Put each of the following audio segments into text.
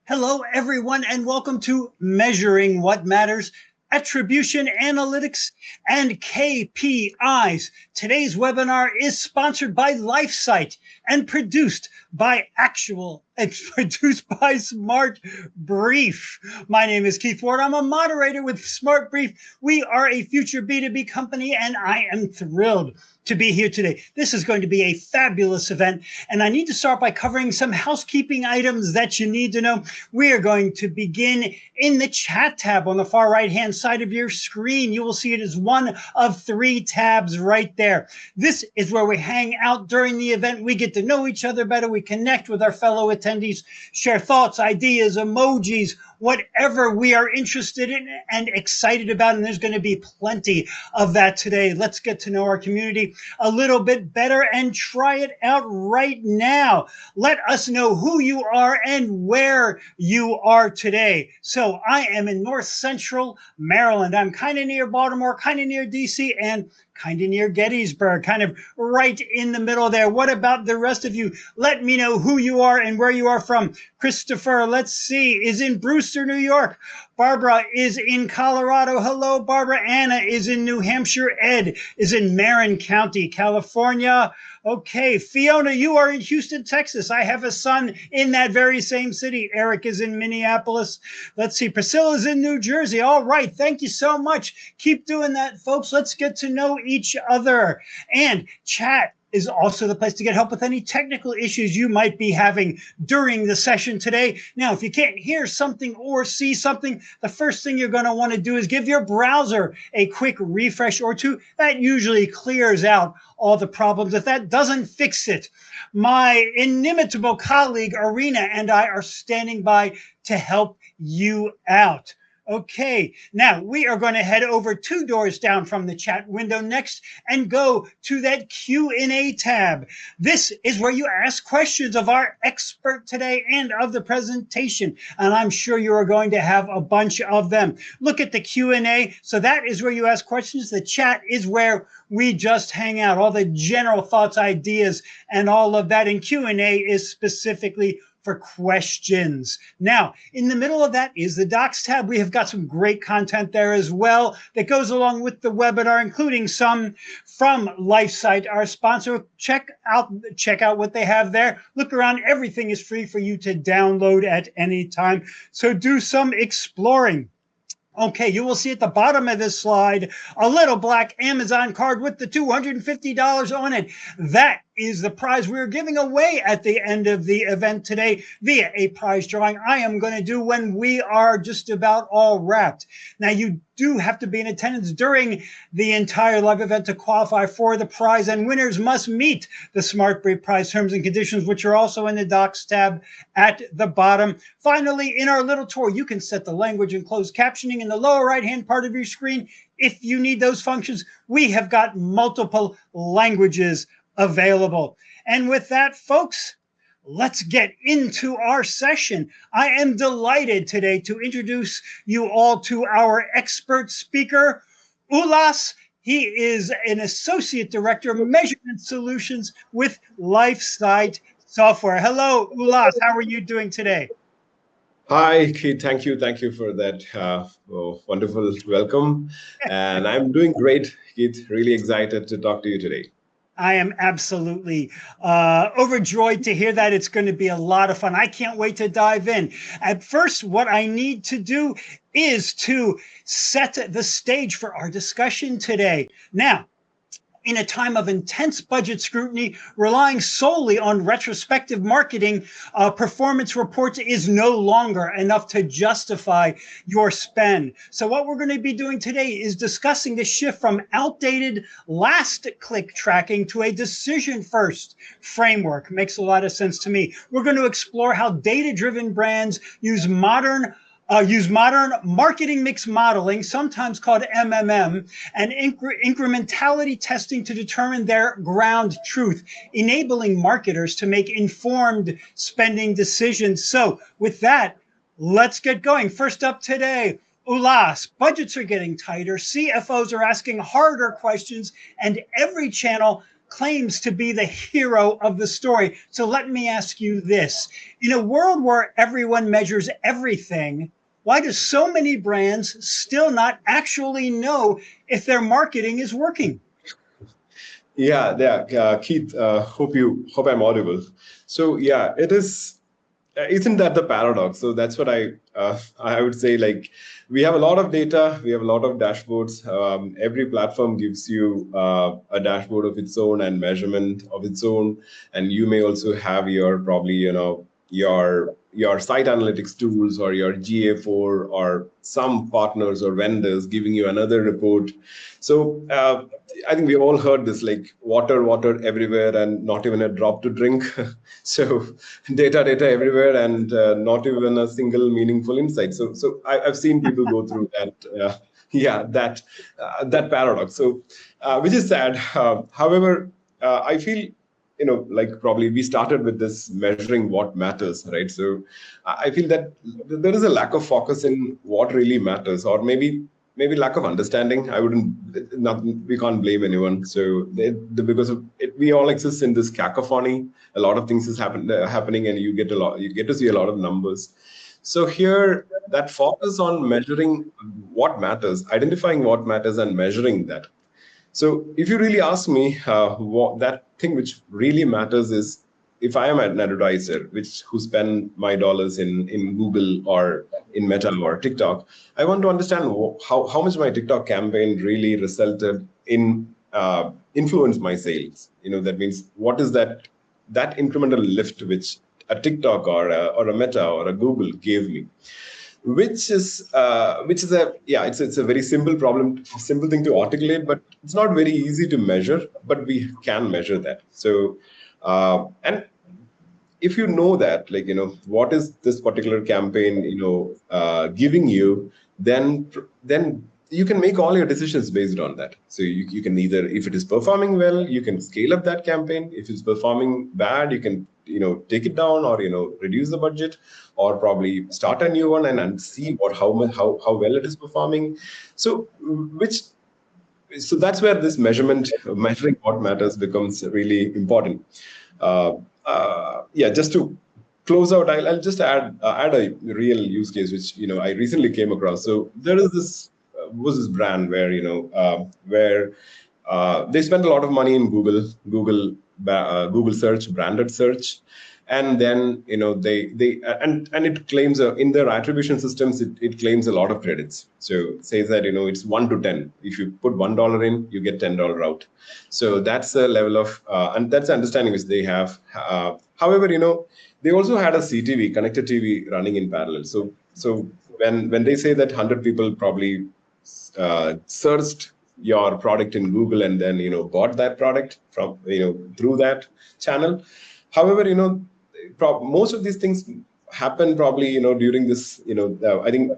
Hello, everyone, and welcome to Measuring What Matters, Attribution, Analytics, and KPIs. Today's webinar is sponsored by Lifesight and produced by Smart Brief. My name is Keith Ward. I'm a moderator with Smart Brief. We are a future B2B company, and I am thrilled to be here today. This is going to be a fabulous event, and I need to start by covering some housekeeping items that you need to know. We are going to begin in the chat tab on the far right-hand side of your screen. You will see it as one of 3 tabs right there. This is where we hang out during the event. We get to know each other better. We connect with our fellow attendees, share thoughts, ideas, emojis, whatever we are interested in and excited about, and there's going to be plenty of that today. Let's get to know our community a little bit better and try it out right now. Let us know who you are and where you are today. So I am in North Central Maryland. I'm kind of near Baltimore, kind of near DC, and kind of near Gettysburg, kind of right in the middle there. What about the rest of you? Let me know who you are and where you are from. Christopher, let's see, is in Brewster, New York. Barbara is in Colorado. Hello, Barbara. Anna is in New Hampshire. Ed is in Marin County, California. Okay, Fiona, you are in Houston, Texas. I have a son in that very same city. Eric is in Minneapolis. Let's see, Priscilla's in New Jersey. All right, thank you so much. Keep doing that, folks. Let's get to know each other. And chat is also the place to get help with any technical issues you might be having during the session today. Now, if you can't hear something or see something, the first thing you're going to want to do is give your browser a quick refresh or two. That usually clears out all the problems. If that doesn't fix it, my inimitable colleague, Arena, and I are standing by to help you out. Okay, now we are going to head over 2 doors down from the chat window next and go to that Q&A tab. This is where you ask questions of our expert today and of the presentation, and I'm sure you are going to have a bunch of them. Look at the Q&A. So that is where you ask questions. The chat is where we just hang out, all the general thoughts, ideas, and all of that. And Q&A is specifically for questions. Now, in the middle of that is the Docs tab. We have got some great content there as well that goes along with the webinar, including some from Lifesight, our sponsor. Check out what they have there. Look around. Everything is free for you to download at any time. So do some exploring. Okay, you will see at the bottom of this slide a little black Amazon card with the $250 on it. That is the prize we're giving away at the end of the event today via a prize drawing I am going to do when we are just about all wrapped. Now, you do have to be in attendance during the entire live event to qualify for the prize, and winners must meet the Smart Brief prize terms and conditions, which are also in the Docs tab at the bottom. Finally, in our little tour, you can set the language and closed captioning in the lower right-hand part of your screen. If you need those functions, we have got multiple languages available. And with that, folks, let's get into our session. I am delighted today to introduce you all to our expert speaker, Ulas. He is an Associate Director of Measurement Solutions with Lifesight Software. Hello, Ulas. How are you doing today? Hi, Keith. Thank you. Thank you for that wonderful welcome. And I'm doing great, Keith. Really excited to talk to you today. I am absolutely overjoyed to hear that. It's going to be a lot of fun. I can't wait to dive in. At first, what I need to do is to set the stage for our discussion today. Now, in a time of intense budget scrutiny, relying solely on retrospective marketing, performance reports is no longer enough to justify your spend. So what we're going to be doing today is discussing the shift from outdated last click tracking to a decision first framework. Makes a lot of sense to me. We're going to explore how data-driven brands use modern marketing mix modeling, sometimes called MMM, and incrementality testing to determine their ground truth, enabling marketers to make informed spending decisions. So with that, let's get going. First up today, Ulas, budgets are getting tighter, CFOs are asking harder questions, and every channel claims to be the hero of the story. So let me ask you this. In a world where everyone measures everything, why do so many brands still not actually know if their marketing is working? Yeah, Keith. Hope I'm audible. So yeah, it is. Isn't that the paradox? So that's what I would say. Like, we have a lot of data, we have a lot of dashboards. Every platform gives you a dashboard of its own and measurement of its own, and you may also have your probably your site analytics tools or your GA4 or some partners or vendors giving you another report. So I think we all heard this, like water everywhere and not even a drop to drink. So data everywhere and not even a single meaningful insight. So I've seen people go through that. That paradox. So which is sad. However, I feel, like probably we started with this measuring what matters, right? So I feel that there is a lack of focus in what really matters, or maybe lack of understanding. I wouldn't, not, we can't blame anyone. So because of it, we all exist in this cacophony. A lot of things is happening, and you get to see a lot of numbers. So here, that focus on measuring what matters, identifying what matters, and measuring that. So if you really ask me, what that thing which really matters is, if I am an advertiser who spend my dollars in Google or in Meta or TikTok, I want to understand how much my TikTok campaign really resulted in influence my sales. That means, what is that incremental lift which a TikTok or a Meta or a Google gave me, which is it's a very simple thing to articulate, but it's not very easy to measure, but we can measure that. So and if you know that, like, what is this particular campaign giving you, then you can make all your decisions based on that. So you can either, if it is performing well, you can scale up that campaign. If it's performing bad, you can take it down, or reduce the budget, or probably start a new one and see how well it is performing. So that's where this measuring what matters becomes really important. Just to close out, I'll just add a real use case which I recently came across. So there is this brand where they spend a lot of money in Google search, branded search, and then they and it claims in their attribution systems, it claims a lot of credits. So it says that it's 1 to 10. If you put $1 in, you get $10 out. So that's a level of and that's the understanding which they have. However, they also had a CTV, connected TV, running in parallel. So when they say that 100 people probably searched your product in Google and then bought that product from through that channel. However, most of these things happen probably during this I think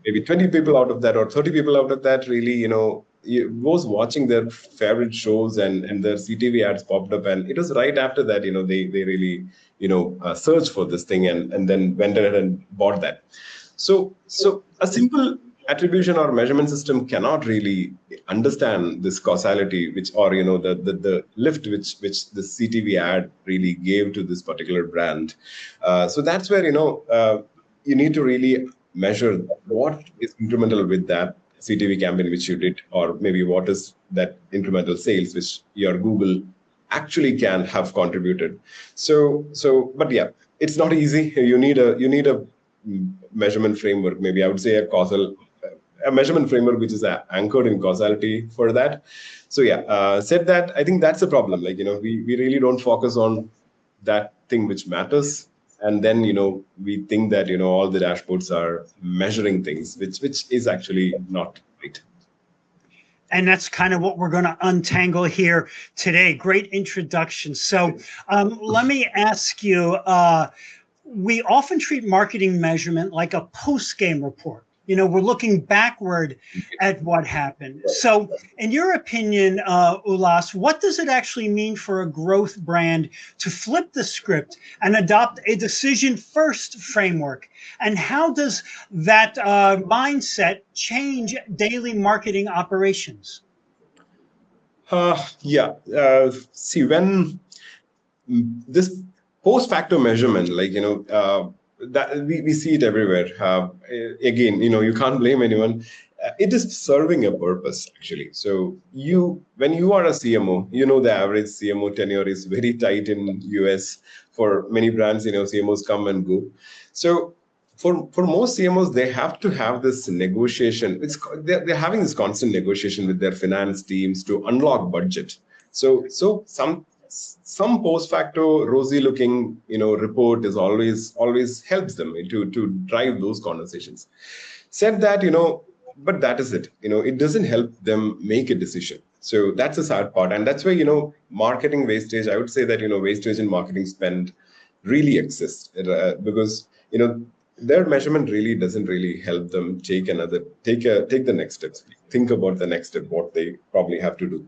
maybe 20 people out of that or 30 people out of that really was watching their favorite shows, and their CTV ads popped up, and it was right after that they really searched for this thing and then went ahead and bought that. So a simple attribution or measurement system cannot really understand this causality, which, or the lift which the CTV ad really gave to this particular brand. So that's where you need to really measure what is incremental with that CTV campaign which you did, or maybe what is that incremental sales which your Google actually can have contributed. But yeah, it's not easy. You need a measurement framework. Maybe I would say a measurement framework which is anchored in causality for that. So said that, I think that's a problem. Like, we really don't focus on that thing which matters. And then, we think that, all the dashboards are measuring things, which is actually not right. And that's kind of what we're going to untangle here today. Great introduction. So let me ask you, we often treat marketing measurement like a post-game report. We're looking backward at what happened. So in your opinion, Ulas, what does it actually mean for a growth brand to flip the script and adopt a decision-first framework? And how does that mindset change daily marketing operations? Yeah. See, when this post facto measurement, like, that we see it everywhere. Again, you can't blame anyone. It is serving a purpose, actually. So when you are a CMO, the average CMO tenure is very tight in US. For many brands, CMOs come and go. So for most CMOs, they have to have this negotiation. They're having this constant negotiation with their finance teams to unlock budget. So some post facto rosy looking report is always helps them to drive those conversations. Said that, but that is it. It doesn't help them make a decision. So that's the sad part, and that's why marketing wastage. I would say that wastage in marketing spend really exists, because their measurement really doesn't really help them take the next steps, think about the next step, what they probably have to do.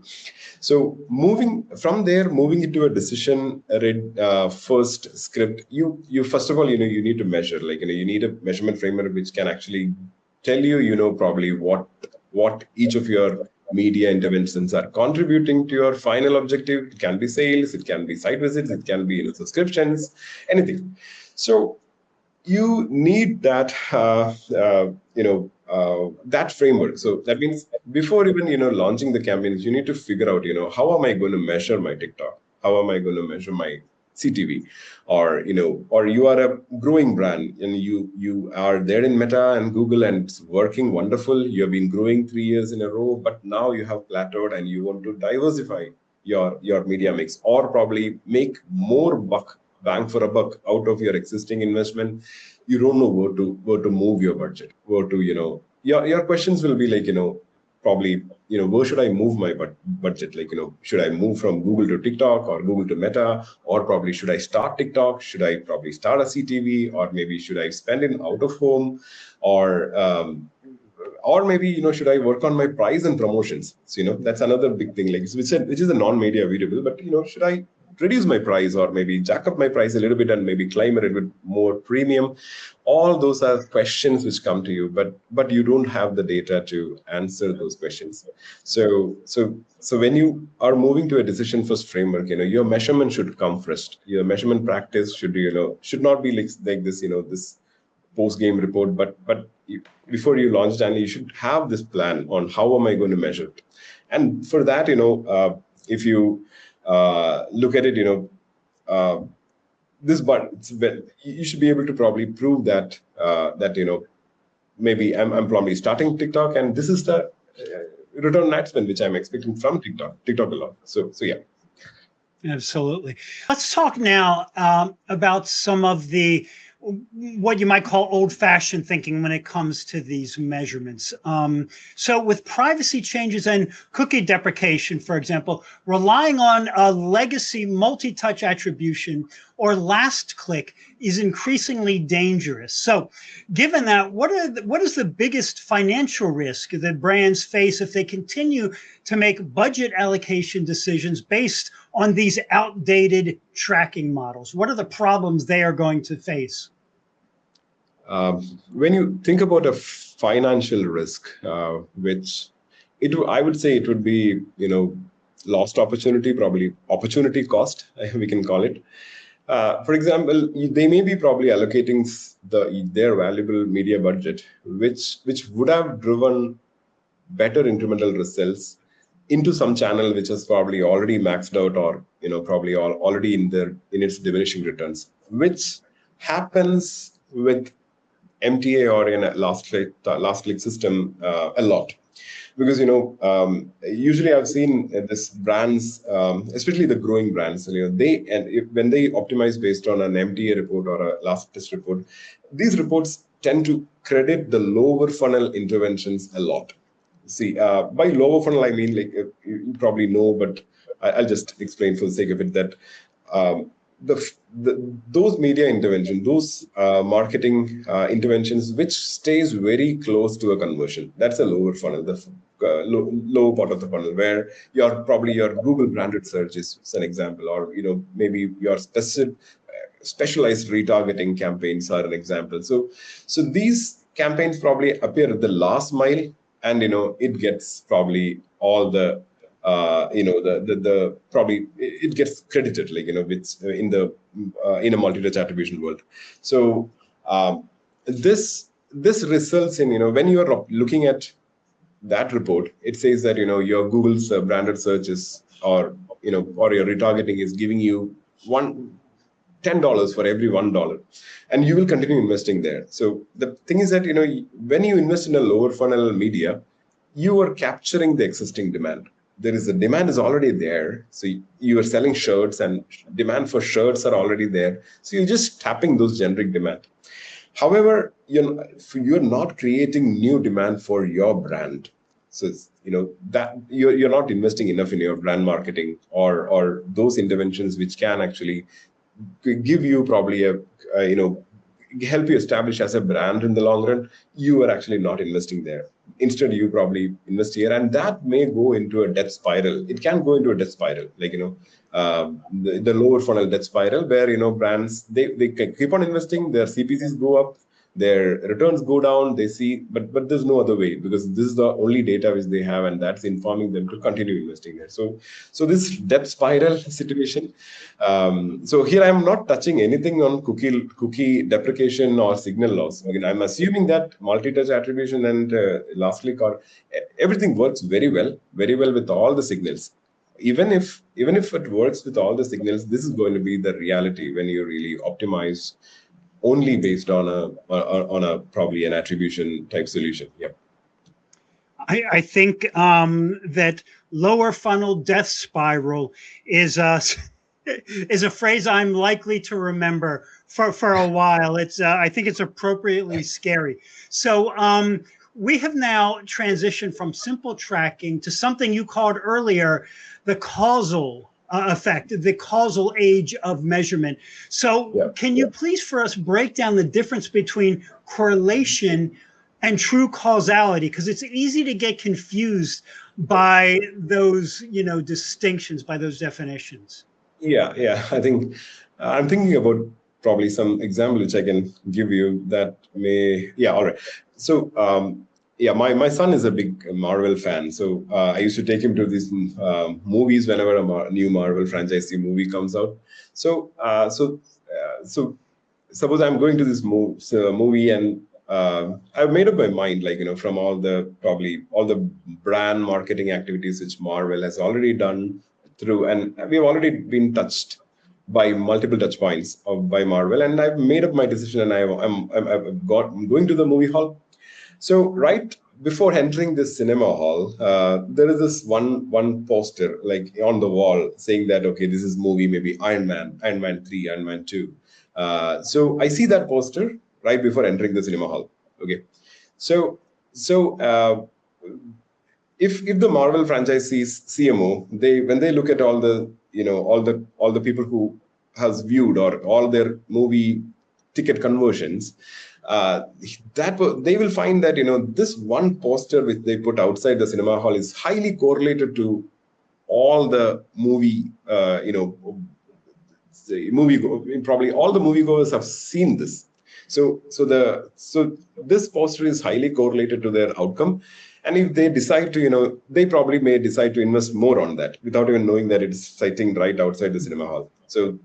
So moving into a decision read first script, you first of all, you need to measure, like, you need a measurement framework which can actually tell you, probably what each of your media interventions are contributing to your final objective. It can be sales, it can be site visits, it can be subscriptions, anything. So you need that that framework. So that means before even launching the campaigns, you need to figure out how am I going to measure my TikTok, how am I going to measure my CTV, or you are a growing brand and you are there in Meta and Google and it's working wonderful. You have been growing 3 years in a row, but now you have plateaued and you want to diversify your media mix, or probably make more bang for a buck out of your existing investment. You don't know where to move your budget, where to your questions will be like, probably, where should I move my budget, like, should I move from Google to TikTok or Google to Meta, or probably should I start TikTok, should I probably start a CTV, or maybe should I spend in out of home, or maybe should I work on my price and promotions. So that's another big thing, like, which is a non-media variable, but should I reduce my price, or maybe jack up my price a little bit and maybe climb a little bit more premium. All those are questions which come to you, but you don't have the data to answer those questions. So when you are moving to a decision first framework, your measurement should come first. Your measurement practice should not be like this, this post game report, but before you launch, and you should have this plan on how am I going to measure it. And for that, if you look at it, you should be able to probably prove that maybe I'm probably starting TikTok, and this is the return on ad spend which I'm expecting from TikTok a lot. So yeah. Absolutely. Let's talk now about some of the what you might call old-fashioned thinking when it comes to these measurements. So with privacy changes and cookie deprecation, for example, relying on a legacy multi-touch attribution or last click is increasingly dangerous. So given that, what is the biggest financial risk that brands face if they continue to make budget allocation decisions based on these outdated tracking models? What are the problems they are going to face? When you think about a financial risk, I would say it would be, lost opportunity, probably opportunity cost, we can call it. For example, they may be probably allocating their valuable media budget, which would have driven better incremental results into some channel which is probably already maxed out, or probably already in its diminishing returns, which happens with MTA or in a last click system a lot. Because usually I've seen this brands, especially the growing brands, when they optimize based on an MTA report or a last test report, these reports tend to credit the lower funnel interventions a lot. See, by lower funnel, I mean, like, you probably know, but I'll just explain for the sake of it that those media interventions, those marketing interventions, which stays very close to a conversion, that's a lower funnel, the low part of the funnel, where your Google branded search is an example, or maybe your specialized retargeting campaigns are an example. So these campaigns probably appear at the last mile, and it gets probably all the the probably it gets credited, like, with in a multi-touch attribution world. So this results in, when you are looking at that report, it says that, your Google's branded searches, or your retargeting is giving you $10 for every $1, and you will continue investing there. So the thing is that, when you invest in a lower funnel media, you are capturing the existing demand. There is a demand is already there. So you are selling shirts, and demand for shirts are already there. So you're just tapping those generic demand. However, you're not creating new demand for your brand. So it's, that you're not investing enough in your brand marketing, or those interventions which can actually give you probably help you establish as a brand in the long run. You are actually not investing there. Instead, you probably invest here, and that may go into a death spiral. It can go into a death spiral, like, the lower funnel death spiral, where, brands, they keep on investing, their CPCs go up, their returns go down, they see, but there's no other way, because this is the only data which they have, and that's informing them to continue investing there. So this death spiral situation. So here I'm not touching anything on cookie deprecation or signal loss. Again, I'm assuming that multi-touch attribution and lastly, everything works very well with all the signals. Even if it works with all the signals, this is going to be the reality when you really optimize only based on a probably an attribution type solution. Yeah. I think that lower funnel death spiral is a phrase I'm likely to remember for a while. I think it's appropriately scary. So we have now transitioned from simple tracking to something you called earlier, the causal effect, the causal age of measurement. So can you please for us break down the difference between correlation and true causality? Because it's easy to get confused by those, distinctions, by those definitions. Yeah. I think I'm thinking about probably some example which I can give you that may. Yeah, all right. So my son is a big Marvel fan. So I used to take him to these movies whenever a new Marvel franchise movie comes out. So suppose I'm going to this movie, and I've made up my mind, like, from all the brand marketing activities which Marvel has already done through, and we've already been touched by multiple touch points by Marvel, and I've made up my decision, and I'm going to the movie hall. So right before entering this cinema hall, there is this one poster, like, on the wall, saying that, okay, this is movie maybe Iron Man 3, Iron Man 2. So I see that poster right before entering the cinema hall. Okay, so if the Marvel franchise sees CMO, when they look at all the all the people who has viewed or all their movie ticket conversions, that they will find that this one poster which they put outside the cinema hall is highly correlated to all the movie probably all the moviegoers have seen this. So this poster is highly correlated to their outcome, and if they decide to, they probably may decide to invest more on that without even knowing that it's sitting right outside the cinema hall. So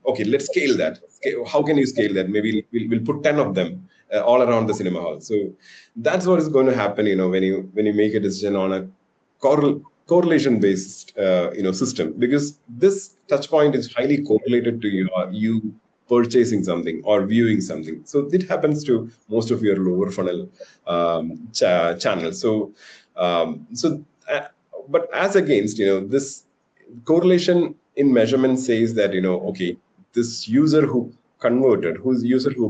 okay, let's scale that. How can you scale that? Maybe we'll put 10 of them all around the cinema hall. So that's what is going to happen, when you make a decision on a correlation based system, because this touch point is highly correlated to you purchasing something or viewing something. So it happens to most of your lower funnel channels. But as against, this correlation in measurement says that, okay, this user who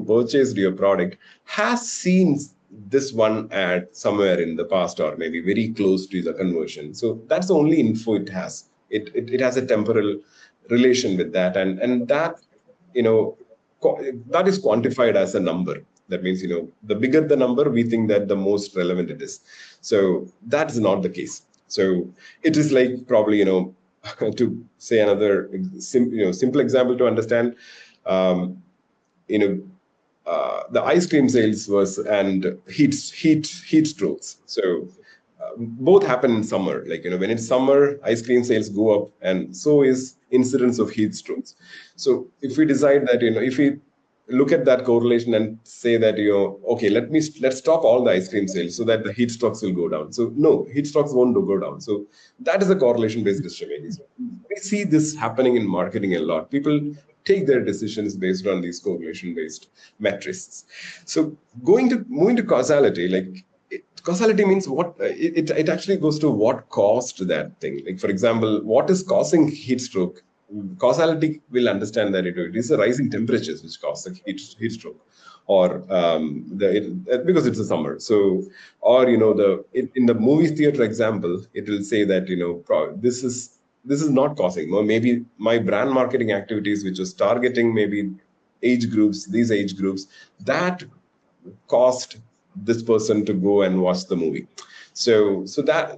purchased your product has seen this one ad somewhere in the past, or maybe very close to the conversion. So that's the only info it has. It has a temporal relation with that, and that that is quantified as a number. That means, the bigger the number, we think that the most relevant it is. So that's not the case. So it is like probably, to say another simple example to understand, the ice cream sales and heat strokes. So both happen in summer. Like, when it's summer, ice cream sales go up, and so is incidence of heat strokes. So if we decide that, if we look at that correlation and say that, okay, let's stop all the ice cream sales so that the heat strokes will go down. So no, heat strokes won't go down. So that is a correlation based decision making. So we see this happening in marketing a lot. People take their decisions based on these correlation based metrics. So moving to causality, like, causality means what it actually goes to what caused that thing. Like, for example, what is causing heat stroke? Causality will understand that it is the rising temperatures which cause the heat stroke, or because it's a summer. So, or in the movie theater example, it will say that this is not causing, or maybe my brand marketing activities, which was targeting maybe these age groups, that caused this person to go and watch the movie. So that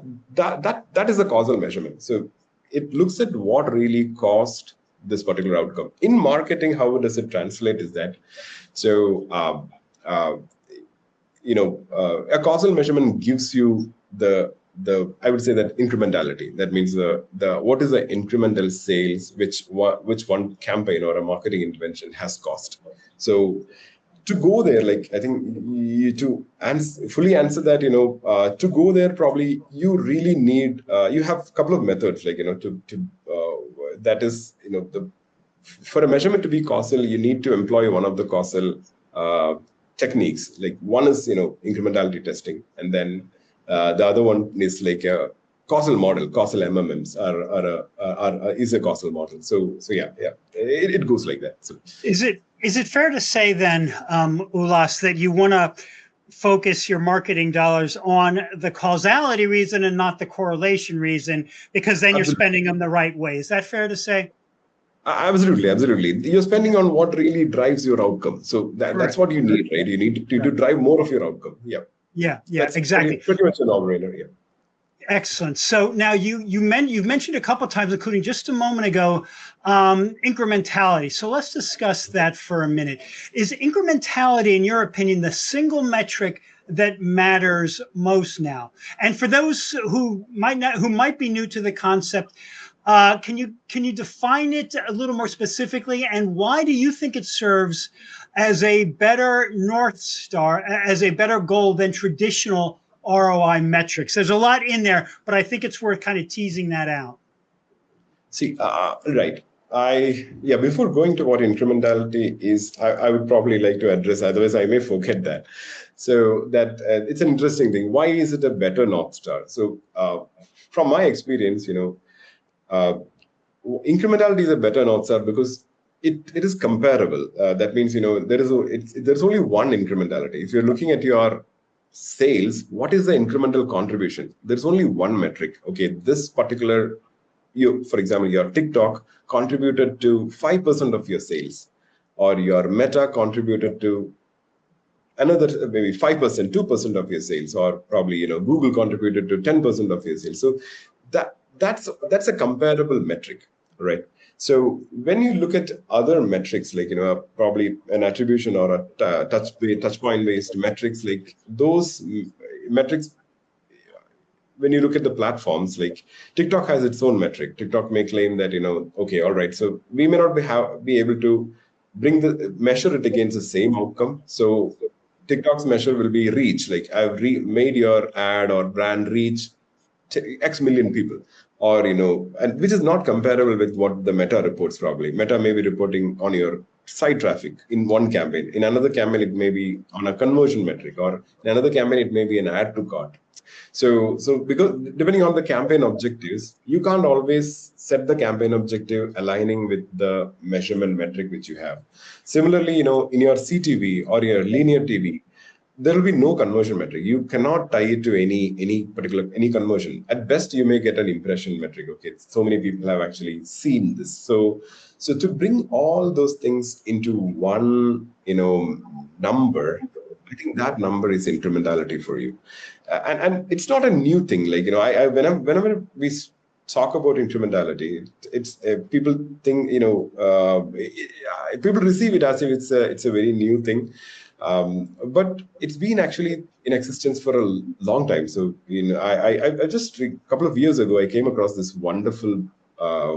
is the causal measurement. So it looks at what really caused this particular outcome. In marketing, how does it translate is that, a causal measurement gives you the I would say that incrementality. That means what is the incremental sales which one campaign or a marketing intervention has cost. So to go there, like, I think fully answer that, to go there, probably you really need, you have a couple of methods, like, that is, for a measurement to be causal, you need to employ one of the causal techniques. Like, one is, incrementality testing. And then the other one is like a causal model. Causal MMMs is a causal model. So yeah, it goes like that. So Is it fair to say then, Ulas, that you want to focus your marketing dollars on the causality reason and not the correlation reason, because then you're spending them the right way? Is that fair to say? Absolutely. You're spending on what really drives your outcome. So that's what you need, right? You need to drive more of your outcome. Yeah, that's exactly. Pretty much a no-brainer. Yeah. Excellent. So now you've mentioned a couple of times, including just a moment ago, incrementality. So let's discuss that for a minute. Is incrementality, in your opinion, the single metric that matters most now? And for those who might be new to the concept, can you define it a little more specifically? And why do you think it serves as a better North Star, as a better goal than traditional ROI metrics? There's a lot in there, but I think it's worth kind of teasing that out. See, right. Before going to what incrementality is, I would probably like to address, otherwise I may forget that. So that it's an interesting thing. Why is it a better North Star? So from my experience, incrementality is a better North Star because it is comparable. That means, there's only one incrementality. If you're looking at your sales, what is the incremental contribution? There's only one metric. Okay, this particular, for example, your TikTok contributed to 5% of your sales, or your Meta contributed to another maybe 5%, 2% of your sales, or probably Google contributed to 10% of your sales. So that's a comparable metric, right? So when you look at other metrics, like probably an attribution or a touch point based metrics, like those metrics, when you look at the platforms, like TikTok has its own metric. TikTok may claim that okay, all right, so we may not be able to measure it against the same outcome. So TikTok's measure will be reach. Like, I've made your ad or brand reach X million people, or and which is not comparable with what the Meta reports. Probably Meta may be reporting on your site traffic in one campaign. In another campaign, it may be on a conversion metric, or in another campaign, it may be an add to cart. So because depending on the campaign objectives, you can't always set the campaign objective aligning with the measurement metric which you have. Similarly, in your CTV or your linear TV, there will be no conversion metric. You cannot tie it to any conversion. At best, you may get an impression metric. Okay, so many people have actually seen this. So to bring all those things into one, number, I think that number is incrementality for you. And it's not a new thing. Like, whenever we talk about incrementality, it's people think, people receive it as if it's a very new thing. But it's been actually in existence for a long time. So, I just a couple of years ago, I came across this wonderful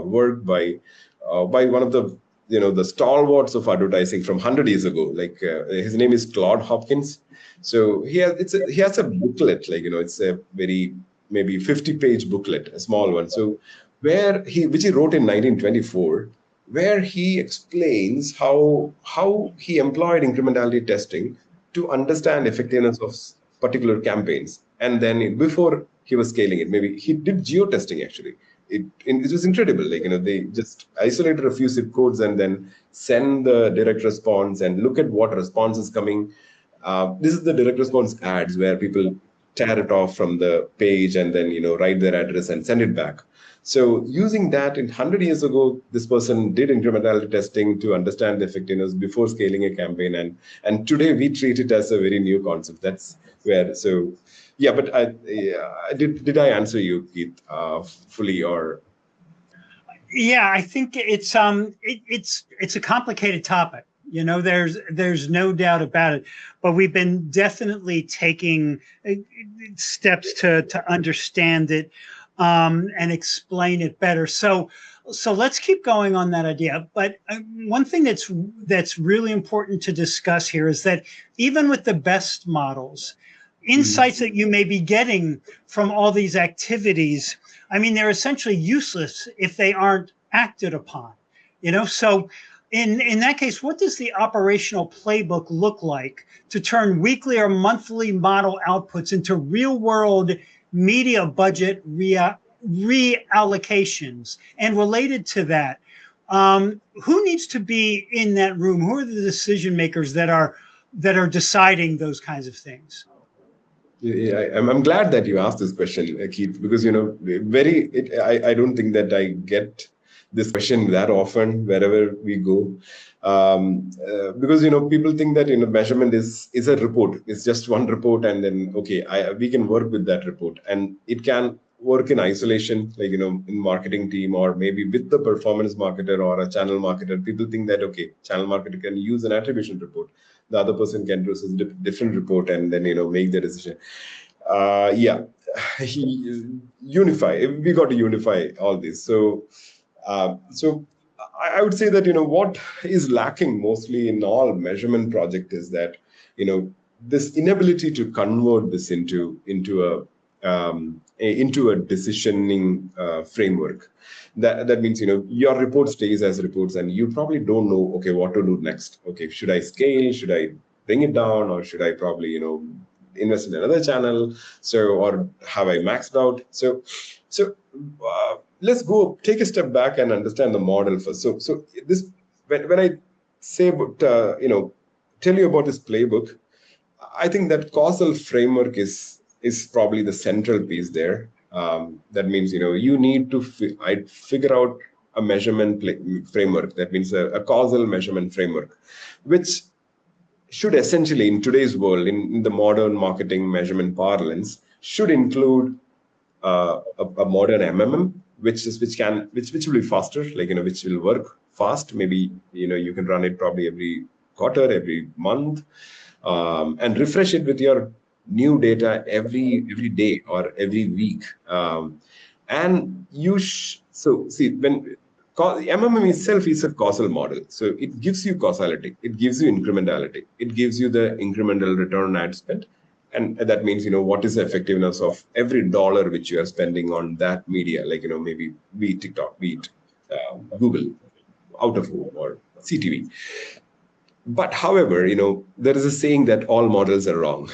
work by one of the the stalwarts of advertising from 100 years ago. Like his name is Claude Hopkins. So he has a booklet, like it's a very maybe 50-page booklet, a small one. So which he wrote in 1924, where he explains how he employed incrementality testing to understand effectiveness of particular campaigns. And then before he was scaling it, maybe he did geo testing actually. It was incredible. Like they just isolated a few zip codes and then send the direct response and look at what response is coming. This is the direct response ads where people tear it off from the page and then write their address and send it back. So using that, in 100 years ago, this person did incrementality testing to understand the effectiveness before scaling a campaign, and today we treat it as a very new concept. That's where. So yeah, but did I answer you, Keith, fully, or? Yeah, I think it's it's a complicated topic. There's no doubt about it, but we've been definitely taking steps to understand it and explain it better. So let's keep going on that idea. But one thing that's really important to discuss here is that even with the best models, insights that you may be getting from all these activities, I mean, they're essentially useless if they aren't acted upon. So in that case, what does the operational playbook look like to turn weekly or monthly model outputs into real world media budget reallocations? And related to that, who needs to be in that room? Who are the decision makers that are deciding those kinds of things? Yeah, I'm glad that you asked this question, Keith, because I don't think that I get this question that often wherever we go, because people think that measurement is a report. It's just one report, and then okay, we can work with that report, and it can work in isolation, like in marketing team, or maybe with the performance marketer or a channel marketer. People think that okay, channel marketer can use an attribution report, the other person can do a different report, and then make the decision. Yeah, unify. We got to unify all this. So I would say that what is lacking mostly in all measurement project is that this inability to convert this into a decisioning framework. That means your report stays as reports, and you probably don't know okay what to do next. Okay, should I scale? Should I bring it down, or should I probably invest in another channel? Or have I maxed out? So let's go take a step back and understand the model first. So this when I say about tell you about this playbook, I think that causal framework is probably the central piece there. That means you need to figure out a measurement framework. That means a causal measurement framework, which should essentially, in today's world, in the modern marketing measurement parlance, should include a modern MMM, which will be faster, like which will work fast. Maybe you can run it probably every quarter, every month, and refresh it with your new data every day or every week. And so see, when MMM itself is a causal model, so it gives you causality, it gives you incrementality, it gives you the incremental return on ad spend. And that means, what is the effectiveness of every dollar which you are spending on that media, like, maybe be it TikTok, be it Google, out of home, or CTV. But however, there is a saying that all models are wrong.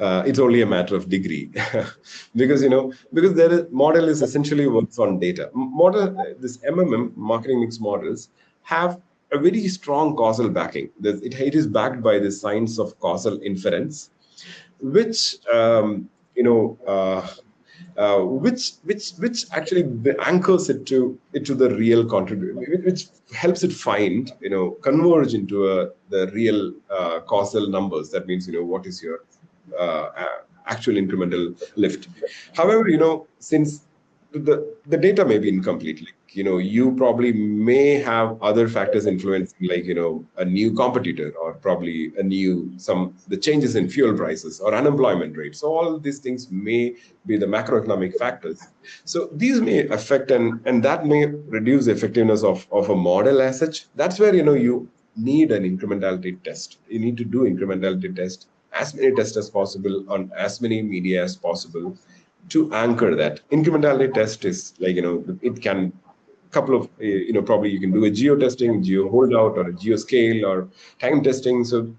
It's only a matter of degree, because model is essentially works on data. This MMM, marketing mix models, have a very strong causal backing. It is backed by the science of causal inference, which which actually anchors it to the real contribution, which helps it find converge into the real causal numbers. That means what is your actual incremental lift. However, since the data may be incomplete. Like, you probably may have other factors influencing, like, a new competitor, or probably the changes in fuel prices or unemployment rates. So all these things may be the macroeconomic factors. So these may affect, and that may reduce the effectiveness of a model as such. That's where, you need an incrementality test. You need to do incrementality test, as many tests as possible on as many media as possible, to anchor that. Incrementality test is like, it can couple of, probably you can do a geo testing, geo holdout, or a geo scale, or time testing. So,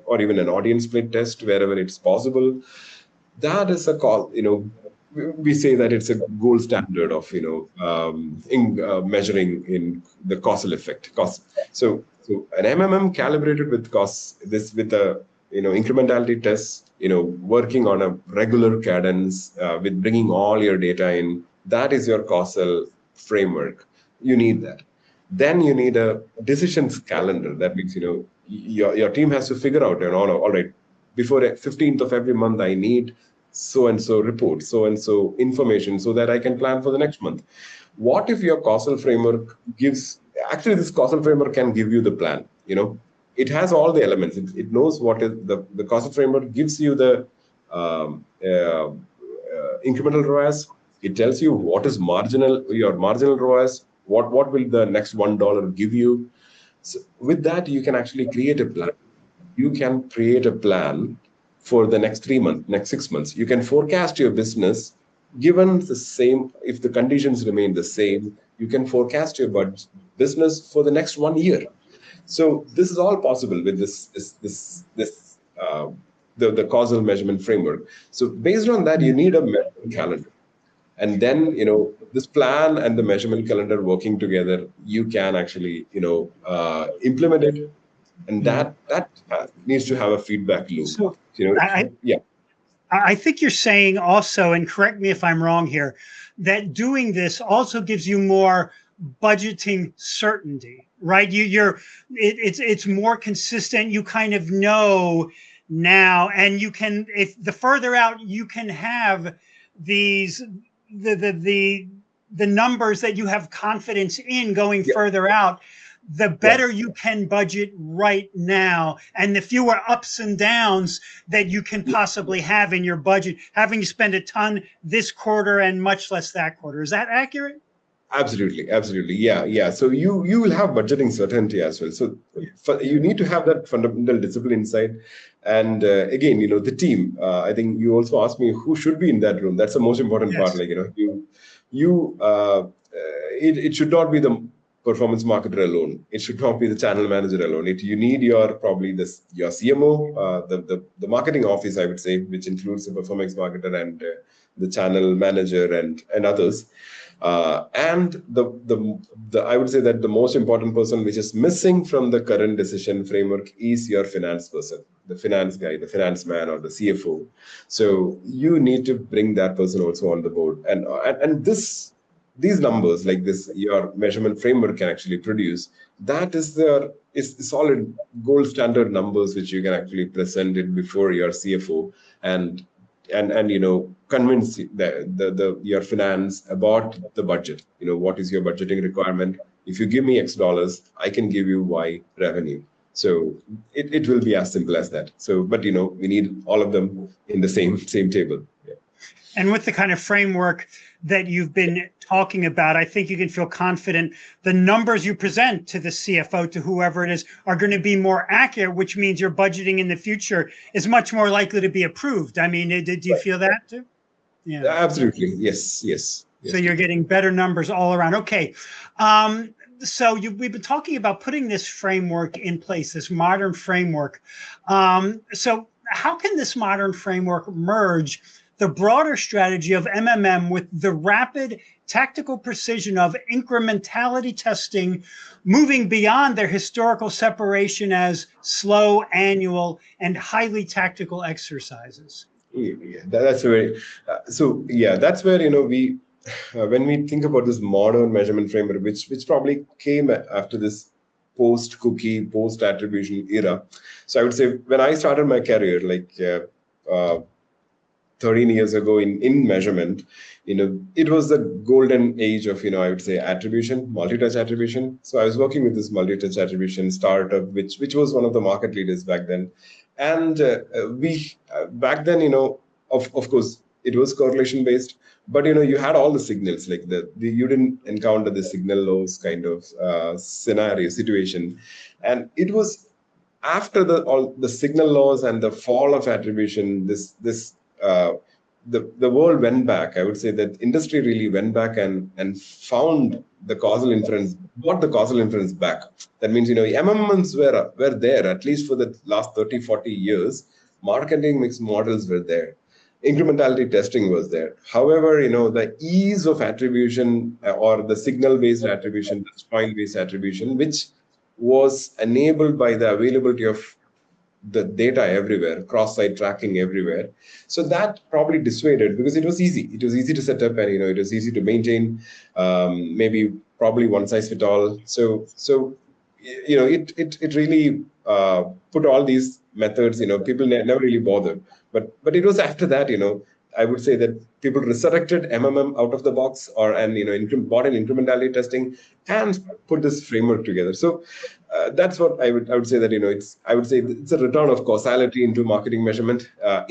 or even an audience split test wherever it's possible. That is a call, we say that it's a gold standard of, measuring in the causal effect. So an MMM calibrated with with a, incrementality test, working on a regular cadence, with bringing all your data in, that is your causal framework. You need that. Then you need a decisions calendar. That means, your team has to figure out, all right, before 15th of every month, I need so and so report, so and so information, so that I can plan for the next month. What if your causal framework this causal framework can give you the plan? It has all the elements. It knows what is the causal framework gives you the incremental ROAS. It tells you what is your marginal ROAS, what will the next $1 give you. So with that, you can actually create a plan. You can create a plan for the next 3 months, next 6 months. You can forecast your business given the same, if the conditions remain the same, you can forecast your business for the next 1 year. So this is all possible with the causal measurement framework. So based on that, you need a measurement calendar. And then, this plan and the measurement calendar working together, you can actually, implement it. And that needs to have a feedback loop. So yeah. I think you're saying also, and correct me if I'm wrong here, that doing this also gives you more budgeting certainty, right? It's more consistent. You kind of know now, and you can, if the further out you can have these the numbers that you have confidence in going further out, the better you can budget right now, and the fewer ups and downs that you can possibly have in your budget, having to spend a ton this quarter and much less that quarter. Is that accurate? Absolutely. Yeah. So you will have budgeting certainty as well. So you need to have that fundamental discipline inside. And again, the team. I think you also asked me who should be in that room. That's the most important part. Like, it should not be the performance marketer alone. It should not be the channel manager alone. You need your CMO, the marketing office, I would say, which includes the performance marketer and the channel manager and others. And I would say that the most important person which is missing from the current decision framework is your finance person, the finance guy, the finance man, or the CFO. So you need to bring that person also on the board. And these numbers, like this, your measurement framework can actually produce. That is the solid gold standard numbers which you can actually present it before your CFO and convince your finance about the budget. What is your budgeting requirement? If you give me X dollars, I can give you Y revenue. So it will be as simple as that. So, but we need all of them in the same table. Yeah. And with the kind of framework that you've been talking about, I think you can feel confident the numbers you present to the CFO, to whoever it is, are going to be more accurate, which means your budgeting in the future is much more likely to be approved. I mean, do you feel that too? Yeah, absolutely. Yes. So you're getting better numbers all around. Okay. So we've been talking about putting this framework in place, this modern framework. So how can this modern framework merge the broader strategy of MMM with the rapid tactical precision of incrementality testing, moving beyond their historical separation as slow, annual, and highly tactical exercises? Yeah, that's very that's where we when we think about this modern measurement framework, which probably came after this post-cookie, post-attribution era. So I would say when I started my career, like 13 years ago in measurement, it was the golden age of, I would say attribution, multi-touch attribution. So I was working with this multi-touch attribution startup, which was one of the market leaders back then. And we back then, of course, it was correlation based, but you had all the signals, like you didn't encounter the signal loss kind of scenario situation. And it was after all the signal laws and the fall of attribution, the world went back. I would say that industry really went back and found the causal inference, brought the causal inference back. That means, MMMs were there, at least for the last 30, 40 years. Marketing mix models were there. Incrementality testing was there. However, the ease of attribution or the signal-based attribution, the point-based attribution, which was enabled by the availability of the data everywhere, cross-site tracking everywhere. So that probably dissuaded, because it was easy. It was easy to set up, and it was easy to maintain. Maybe probably one size fit all. So it really put all these methods. People never really bothered. But it was after that, I would say that people resurrected MMM out of the box, bought in incrementality testing and put this framework together. So that's what I would say that I would say it's a return of causality into marketing measurement I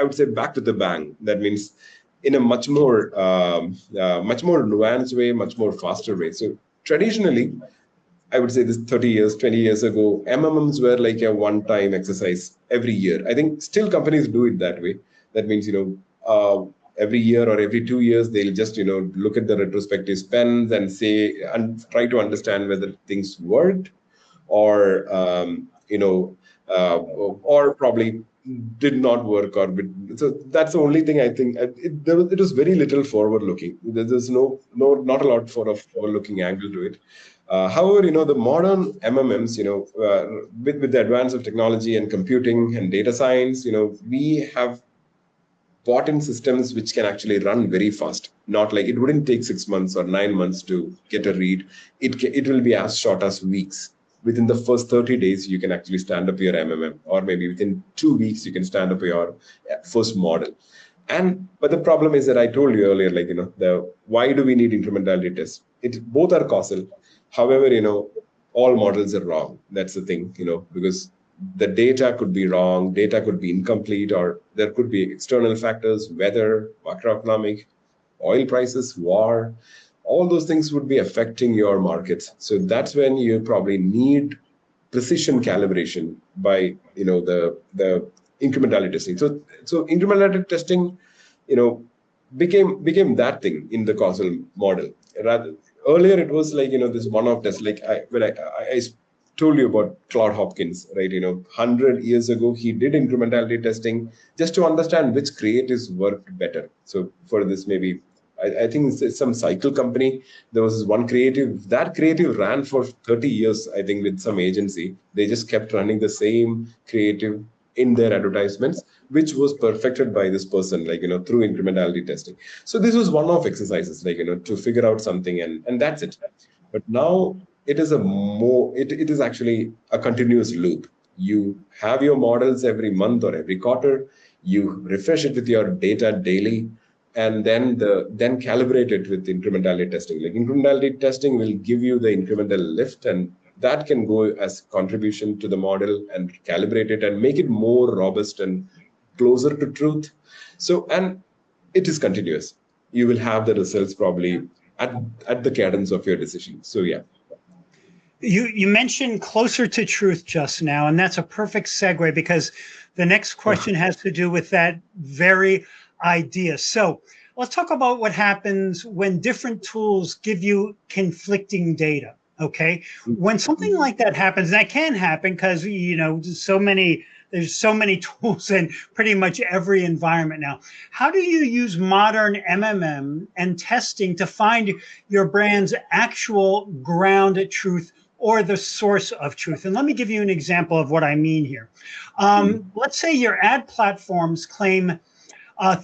would say back to the bang. That means in a much more nuanced way, much more faster way. So traditionally, I would say this 30 years, 20 years ago, MMMs were like a one-time exercise every year. I think still companies do it that way. That means, every year or every 2 years, they'll just, look at the retrospective spends and say, and try to understand whether things worked or, or probably did not work. So that's the only thing I think. It was very little forward-looking. There's not a lot for a forward-looking angle to it. However, the modern MMMs, with the advance of technology and computing and data science, we have bought in systems which can actually run very fast. Not like it wouldn't take 6 months or 9 months to get a read. It will be as short as weeks. Within the first 30 days, you can actually stand up your MMM, or maybe within 2 weeks, you can stand up your first model. But the problem is that I told you earlier, why do we need incrementality tests? Both are causal. However, all models are wrong. That's the thing, because the data could be wrong, data could be incomplete, or there could be external factors, weather, macroeconomic, oil prices, war, all those things would be affecting your markets. So that's when you probably need precision calibration by, the incrementality testing. So incrementality testing, became that thing in the causal model. Earlier, it was like, this one-off test. Like when I told you about Claude Hopkins, right? 100 years ago, he did incrementality testing just to understand which creatives worked better. So for this, maybe, I think it's some cycle company. There was this one creative. That creative ran for 30 years, I think, with some agency. They just kept running the same creative in their advertisements, which was perfected by this person, through incrementality testing. So this was one-off exercises, to figure out something, and that's it. But now it is it is actually a continuous loop. You have your models every month or every quarter. You refresh it with your data daily, and then calibrate it with incrementality testing. Like incrementality testing will give you the incremental lift, and that can go as contribution to the model and calibrate it and make it more robust and closer to truth. So, and it is continuous. You will have the results probably at the cadence of your decision. So, yeah. You mentioned closer to truth just now, and that's a perfect segue, because the next question has to do with that very idea. So let's talk about what happens when different tools give you conflicting data. Okay, when something like that happens, and that can happen because there's so many tools in pretty much every environment now. How do you use modern MMM and testing to find your brand's actual ground truth or the source of truth? And let me give you an example of what I mean here. Let's say your ad platforms claim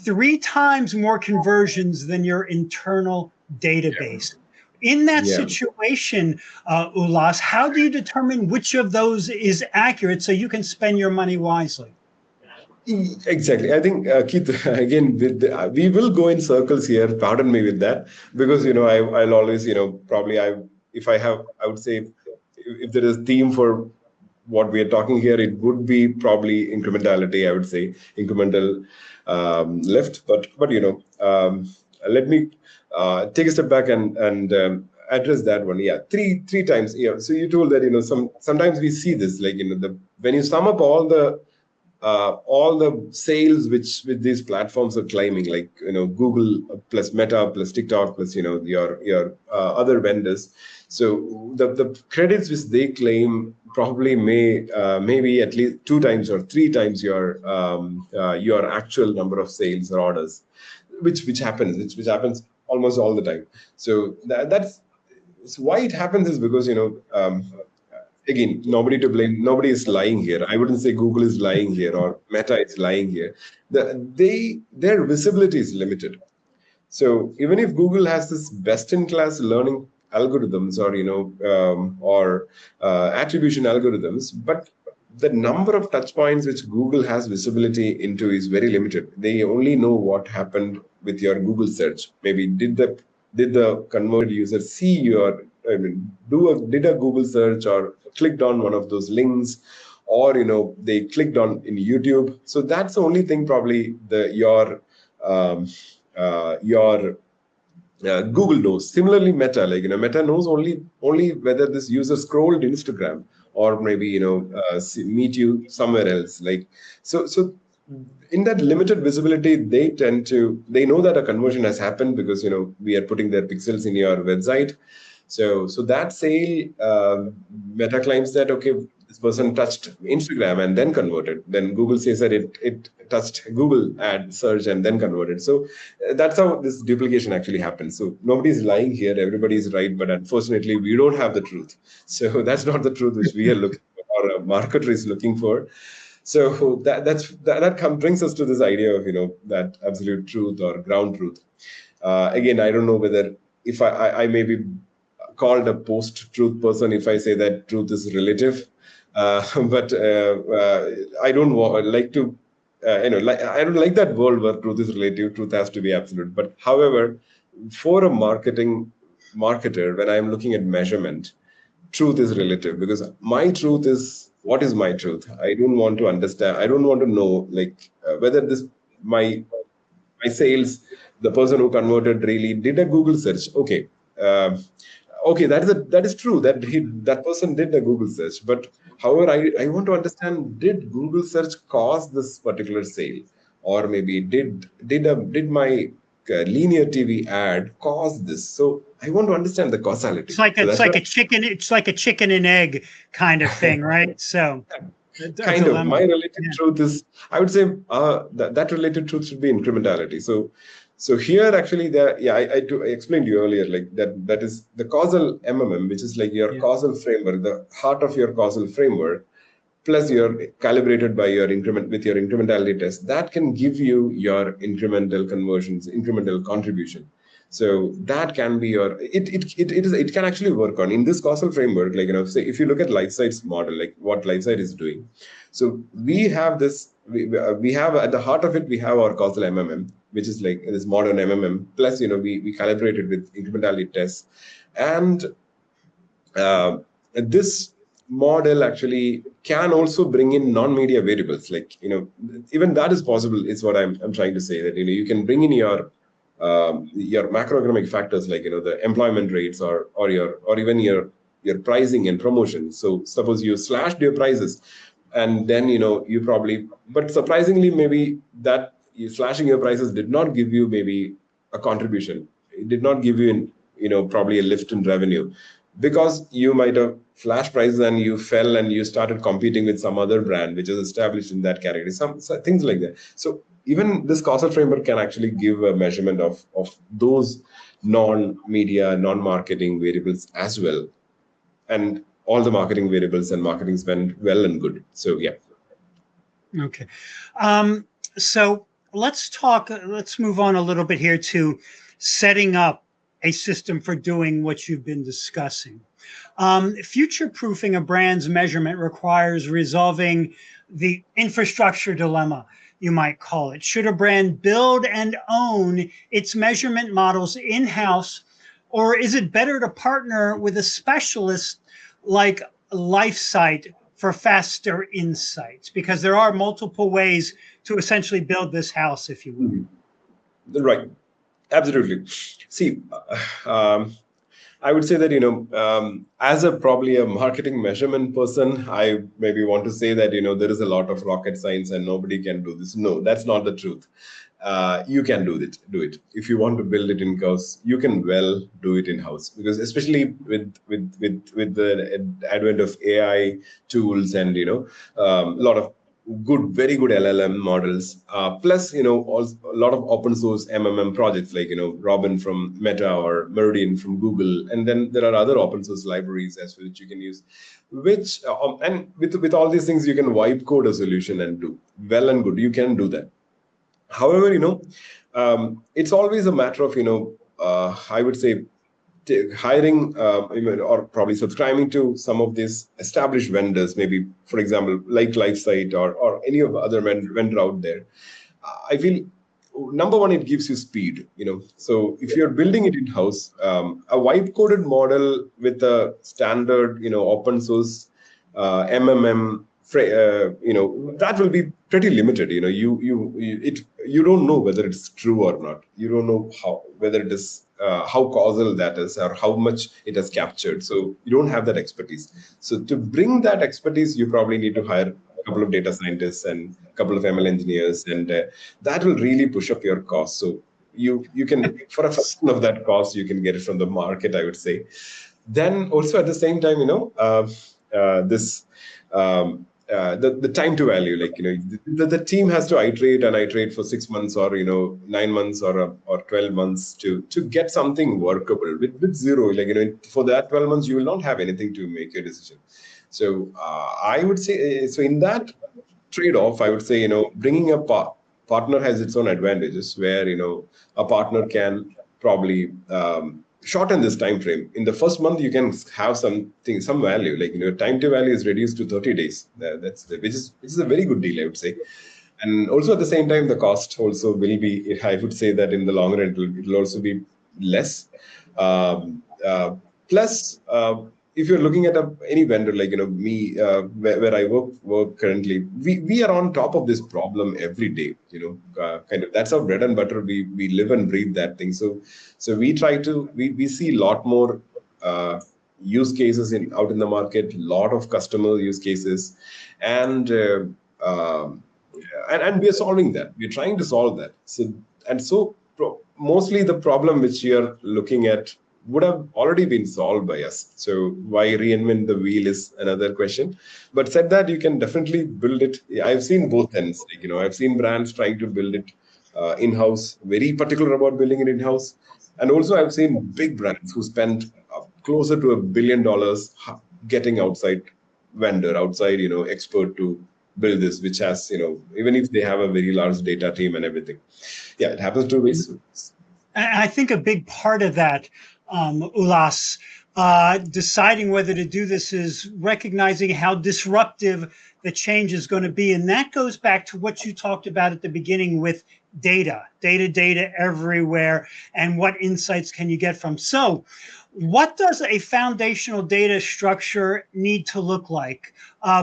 3 times more conversions than your internal database. In that situation, Ulas, how do you determine which of those is accurate so you can spend your money wisely? Exactly. I think Keith, again, we will go in circles here. Pardon me with that, because I'll always probably if I have, I would say, if there is a theme for what we are talking here, it would be probably incrementality. I would say incremental lift. But let me take a step back and address that one. Yeah, three times. Yeah. So you told that sometimes we see this, like when you sum up all the sales which these platforms are claiming, like Google plus Meta plus TikTok plus your other vendors. So the credits which they claim probably maybe at least 2 times or 3 times your actual number of sales or orders, which happens almost all the time. So that's why it happens, is because again, nobody to blame. Nobody is lying here. I wouldn't say Google is lying here or Meta is lying here. Their visibility is limited. So even if Google has this best-in-class learning algorithms or attribution algorithms, but the number of touch points which Google has visibility into is very limited. They only know what happened with your Google search. Maybe did the converted user see your, I mean, did a Google search or clicked on one of those links, or they clicked on in YouTube. So that's the only thing probably um, Google knows. Similarly, Meta, like Meta knows only whether this user scrolled Instagram or maybe meet you somewhere else. Like so, in that limited visibility, they know that a conversion has happened because we are putting their pixels in your website. So that sale, Meta claims that, okay, this person touched Instagram and then converted. Then Google says that it touched Google ad search and then converted. So that's how this duplication actually happens. So nobody's lying here. Everybody is right, but unfortunately, we don't have the truth. So that's not the truth which we are looking for, or a marketer is looking for. So brings us to this idea of that absolute truth or ground truth. Again, I don't know whether if I may be called a post-truth person if I say that truth is relative, but I don't like to, I don't like that world where truth is relative. Truth has to be absolute. But however, for a marketer, when I'm looking at measurement, truth is relative, because my truth is, what is my truth? I don't want to understand. I don't want to know, like whether this my sales, the person who converted really did a Google search. Okay. Okay, that is true that that person did a Google search. But however, I want to understand, did Google search cause this particular sale, or maybe did my linear TV ad cause this? So I want to understand the causality. So It's that's like what. a chicken. It's like a chicken and egg kind of thing, right? So a Kind of, dilemma. my related Yeah. truth is, I would say, that related truth should be incrementality. So here actually, I explained to you earlier, like that is the causal MMM, which is like your Yeah. causal framework, the heart of your causal framework, plus you're calibrated by your increment with your incrementality test, that can give you your incremental conversions, incremental contribution. So that can be your, it can actually work on in this causal framework. Like say if you look at Lifesight's model, like what Lifesight is doing. So we have this, we have at the heart of it, we have our causal MMM, which is like this modern MMM, plus we calibrated with incrementality tests. And this model actually can also bring in non-media variables, like even that is possible, is what I'm trying to say, that you can bring in your macroeconomic factors, like the employment rates, or even your pricing and promotion. So suppose you slashed your prices, and then you probably, but surprisingly, maybe that you slashing your prices did not give you maybe a contribution. It did not give you probably a lift in revenue, because you might have flash prices and you fell and you started competing with some other brand which is established in that category, some things like that. So even this causal framework can actually give a measurement of those non-media, non-marketing variables as well, and all the marketing variables and marketing spend well and good. So yeah. Okay. Um, so let's move on a little bit here to setting up a system for doing what you've been discussing. Future-proofing a brand's measurement requires resolving the infrastructure dilemma. you might call it? Should a brand build and own its measurement models in-house, or is it better to partner with a specialist like Lifesight for faster insights? Because there are multiple ways to essentially build this house, if you will. Right. Absolutely. See, I would say that, as probably a marketing measurement person, I maybe want to say that, there is a lot of rocket science and nobody can do this. No, that's not the truth. You can do it. If you want to build it in-house, you can well do it in-house, because especially with the advent of AI tools and, a lot of very good LLM models, plus also a lot of open source MMM projects like Robin from Meta or Meridian from Google, and then there are other open source libraries as well which you can use. Which and with all these things you can wipe code a solution and do well and good. You can do that. However, it's always a matter of I would say hiring or probably subscribing to some of these established vendors, maybe for example like Lifesight or any of the other vendor out there. I feel number one, it gives you speed. So if you're building it in-house, a wipe coded model with a standard open source MMM that will be pretty limited. You don't know whether it's true or not. You don't know whether it is how causal that is or how much it has captured. So you don't have that expertise. So to bring that expertise, you probably need to hire a couple of data scientists and a couple of ML engineers, and that will really push up your cost. So you can, for a fraction of that cost, you can get it from the market, I would say. Then also at the same time, the time to value, like the team has to iterate for 6 months or 9 months or 12 months to get something workable with zero, like for that 12 months you will not have anything to make your decision. So I would say, so in that trade-off, I would say bringing a partner has its own advantages, where a partner can probably shorten this time frame. In the first month, you can have some value, like time to value is reduced to 30 days. Which is a very good deal, I would say. And also at the same time, the cost also will be, I would say that in the long run, it will also be less. Plus, if you're looking at any vendor like me, where I work currently, we are on top of this problem every day. Kind of that's our bread and butter. We live and breathe that thing. So we try to we see a lot more use cases out in the market, a lot of customer use cases, and we are solving that. We're trying to solve that. So mostly the problem which you're looking at would have already been solved by us. So why reinvent the wheel is another question. But said that, you can definitely build it. I've seen both ends. I've seen brands trying to build it in-house, very particular about building it in-house. And also I've seen big brands who spend closer to $1 billion getting outside vendor, outside expert to build this, which has, even if they have a very large data team and everything. Yeah, it happens two ways. And I think a big part of that, Ulas, deciding whether to do this is recognizing how disruptive the change is going to be. And that goes back to what you talked about at the beginning with data everywhere, and what insights can you get from. So what does a foundational data structure need to look like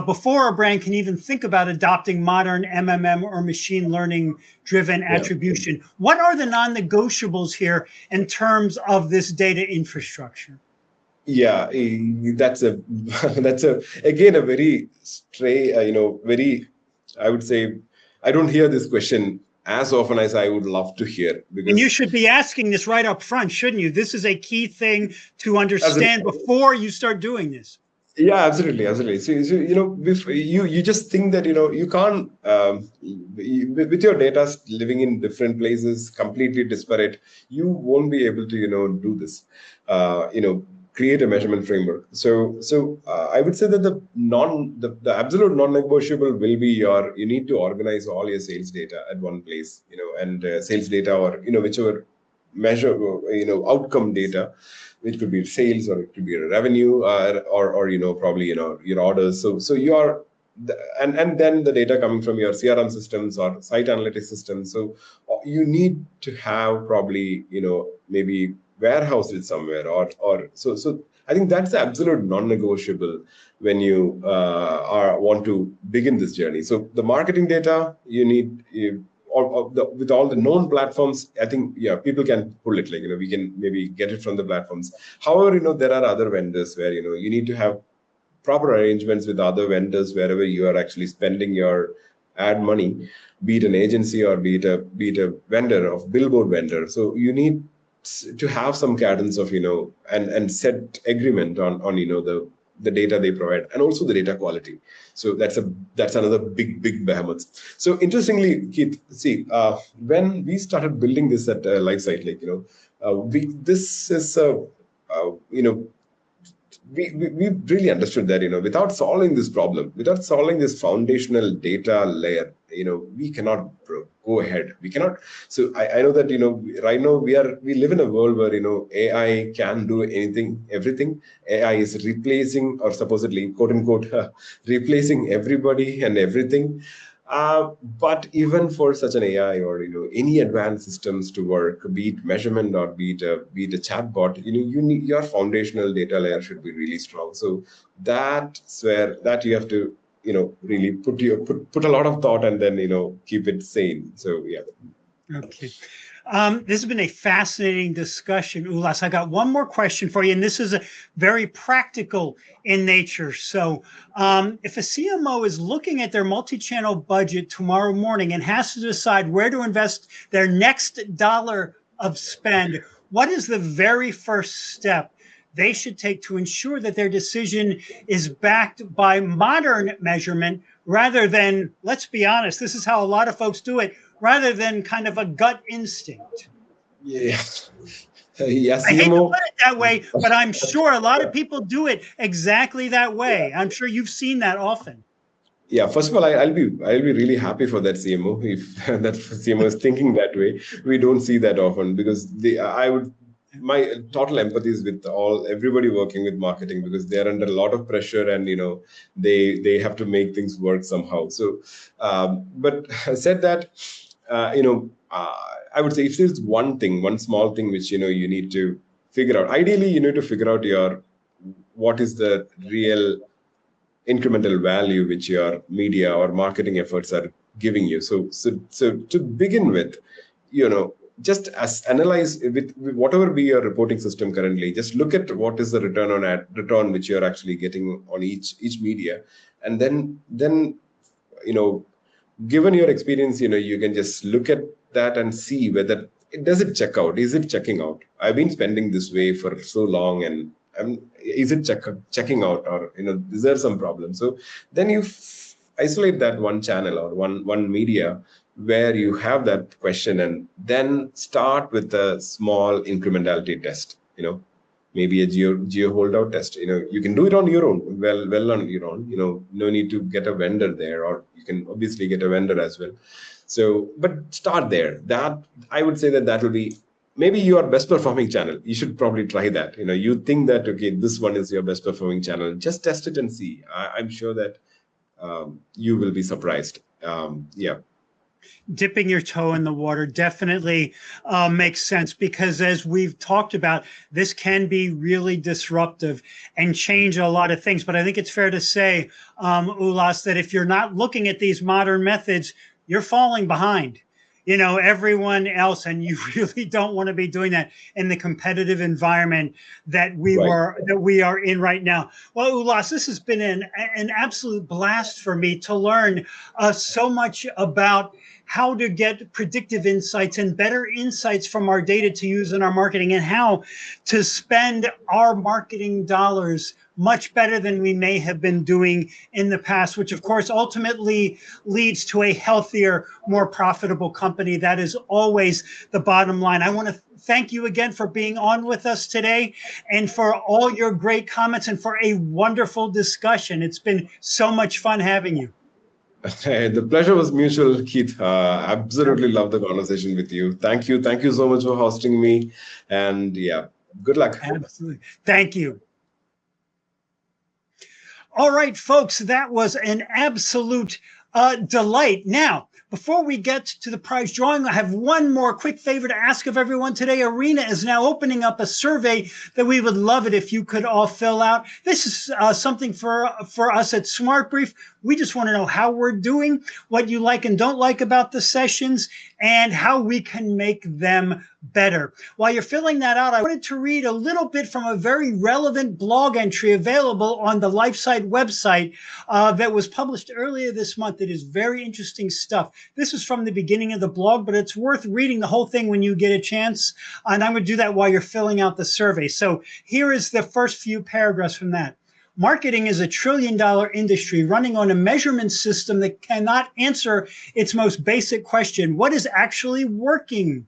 before a brand can even think about adopting modern MMM or machine learning driven attribution? What are the non-negotiables here in terms of this data infrastructure? Yeah, that's again a very very, I would say, I don't hear this question as often as I would love to hear. And you should be asking this right up front, shouldn't you? This is a key thing to understand before you start doing this. Yeah, absolutely. So you just think that you can't with your data living in different places, completely disparate. You won't be able to do this. Create a measurement framework. So I would say that the absolute non-negotiable will be you need to organize all your sales data at one place, and sales data or whichever measure outcome data, which could be sales or it could be a revenue or probably your orders. So you are and then the data coming from your CRM systems or site analytics systems. So you need to have probably, maybe warehoused it somewhere, or so I think that's the absolute non-negotiable when you want to begin this journey. So the marketing data you need, with all the known platforms, I think, yeah, people can pull it. Like, we can maybe get it from the platforms. However, there are other vendors where, you need to have proper arrangements with other vendors wherever you are actually spending your ad money, be it an agency or be it a vendor of billboard vendor. So you need to have some cadence of, and set agreement on the data they provide, and also the data quality. So that's another big behemoth. So interestingly, Keith, see, when we started building this at Lifesight, like, this is we really understood that, without solving this problem, without solving this foundational data layer, we cannot go ahead. We cannot. So I know that, right now we live in a world where, AI can do anything, everything. AI is replacing, or supposedly, quote unquote, replacing everybody and everything. But even for such an AI, or any advanced systems to work, be it measurement or be it a chatbot, you need your foundational data layer should be really strong. So that's where that you have to really put a lot of thought, and then keep it sane. So yeah. Okay. This has been a fascinating discussion, Ulas. I got one more question for you, and this is a very practical in nature. So if a CMO is looking at their multi-channel budget tomorrow morning and has to decide where to invest their next dollar of spend, what is the very first step they should take to ensure that their decision is backed by modern measurement rather than, let's be honest, this is how a lot of folks do it, rather than kind of a gut instinct? Yeah. Yeah, I hate to CMO. put it that way, but I'm sure a lot of people do it exactly that way. I'm sure you've seen that often. Yeah, first of all, I'll be really happy for that CMO if that CMO is thinking that way. We don't see that often, because my total empathy is with everybody working with marketing, because they're under a lot of pressure, and they have to make things work somehow. So, but said that, I would say, if there's one small thing which you need to figure out. Ideally, you need to figure out what is the real incremental value which your media or marketing efforts are giving you. So to begin with, just analyze with whatever be your reporting system currently. Just look at what is the return which you're actually getting on each media, and then given your experience, you can just look at that and see whether does it check out. Is it checking out? I've been spending this way for so long, and is it checking out, or is there some problem? So then you isolate that one channel or one media where you have that question, and then start with a small incrementality test. Maybe a geo holdout test. You can do it on your own, well on your own. No need to get a vendor there, or you can obviously get a vendor as well. So, but start there. That, I would say, that will be maybe your best performing channel. You should probably try that. You think that, okay, this one is your best performing channel. Just test it and see. I'm sure that you will be surprised. Yeah. Dipping your toe in the water definitely makes sense, because as we've talked about, this can be really disruptive and change a lot of things. But I think it's fair to say, Ulas, that if you're not looking at these modern methods, you're falling behind, everyone else, and you really don't want to be doing that in the competitive environment that we are in right now. Well, Ulas, this has been an absolute blast for me to learn so much about how to get predictive insights and better insights from our data to use in our marketing, and how to spend our marketing dollars much better than we may have been doing in the past, which of course ultimately leads to a healthier, more profitable company. That is always the bottom line. I want to thank you again for being on with us today, and for all your great comments, and for a wonderful discussion. It's been so much fun having you. The pleasure was mutual, Keith. Absolutely love the conversation with you. Thank you so much for hosting me, and yeah, good luck. Absolutely. Thank you. All right, folks, that was an absolute delight. Now, before we get to the prize drawing, I have one more quick favor to ask of everyone today. Arena is now opening up a survey that we would love it if you could all fill out. This is something for us at SmartBrief. We just want to know how we're doing, what you like and don't like about the sessions, and how we can make them better. While you're filling that out, I wanted to read a little bit from a very relevant blog entry available on the Lifesight website that was published earlier this month. It is very interesting stuff. This is from the beginning of the blog, but it's worth reading the whole thing when you get a chance. And I'm going to do that while you're filling out the survey. So here is the first few paragraphs from that. Marketing is a $1 trillion industry running on a measurement system that cannot answer its most basic question: what is actually working?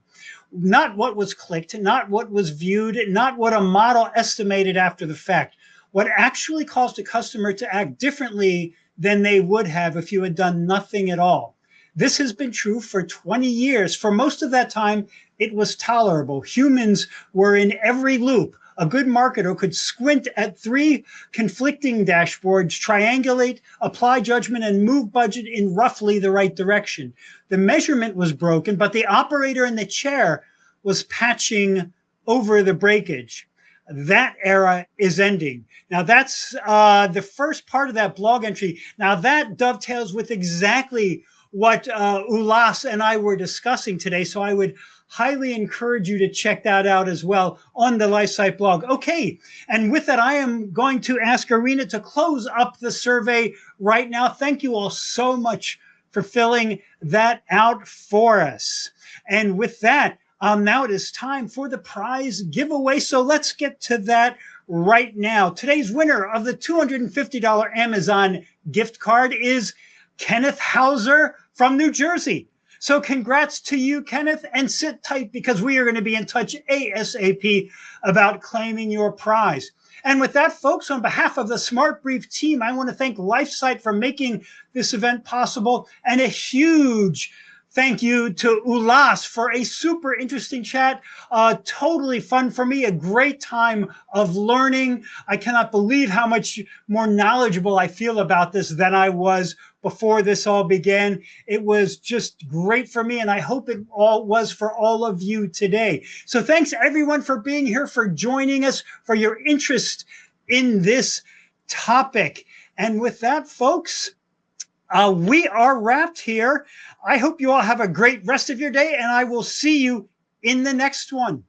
Not what was clicked, not what was viewed, not what a model estimated after the fact. What actually caused a customer to act differently than they would have if you had done nothing at all. This has been true for 20 years. For most of that time, it was tolerable. Humans were in every loop. A good marketer could squint at 3 conflicting dashboards, triangulate, apply judgment, and move budget in roughly the right direction. The measurement was broken, but the operator in the chair was patching over the breakage. That era is ending. Now, that's the first part of that blog entry. Now, that dovetails with exactly what Ulas and I were discussing today. So I would highly encourage you to check that out as well on the Lifesight blog. Okay, and with that, I am going to ask Arena to close up the survey right now. Thank you all so much for filling that out for us. And with that, now it is time for the prize giveaway. So let's get to that right now. Today's winner of the $250 Amazon gift card is Kenneth Hauser from New Jersey. So congrats to you, Kenneth, and sit tight because we are going to be in touch ASAP about claiming your prize. And with that, folks, on behalf of the SmartBrief team, I want to thank Lifesight for making this event possible, and a huge thank you to Ulas for a super interesting chat. Totally fun for me, a great time of learning. I cannot believe how much more knowledgeable I feel about this than I was before this all began. It was just great for me, and I hope it all was for all of you today. So thanks everyone for being here, for joining us, for your interest in this topic. And with that, folks, we are wrapped here. I hope you all have a great rest of your day, and I will see you in the next one.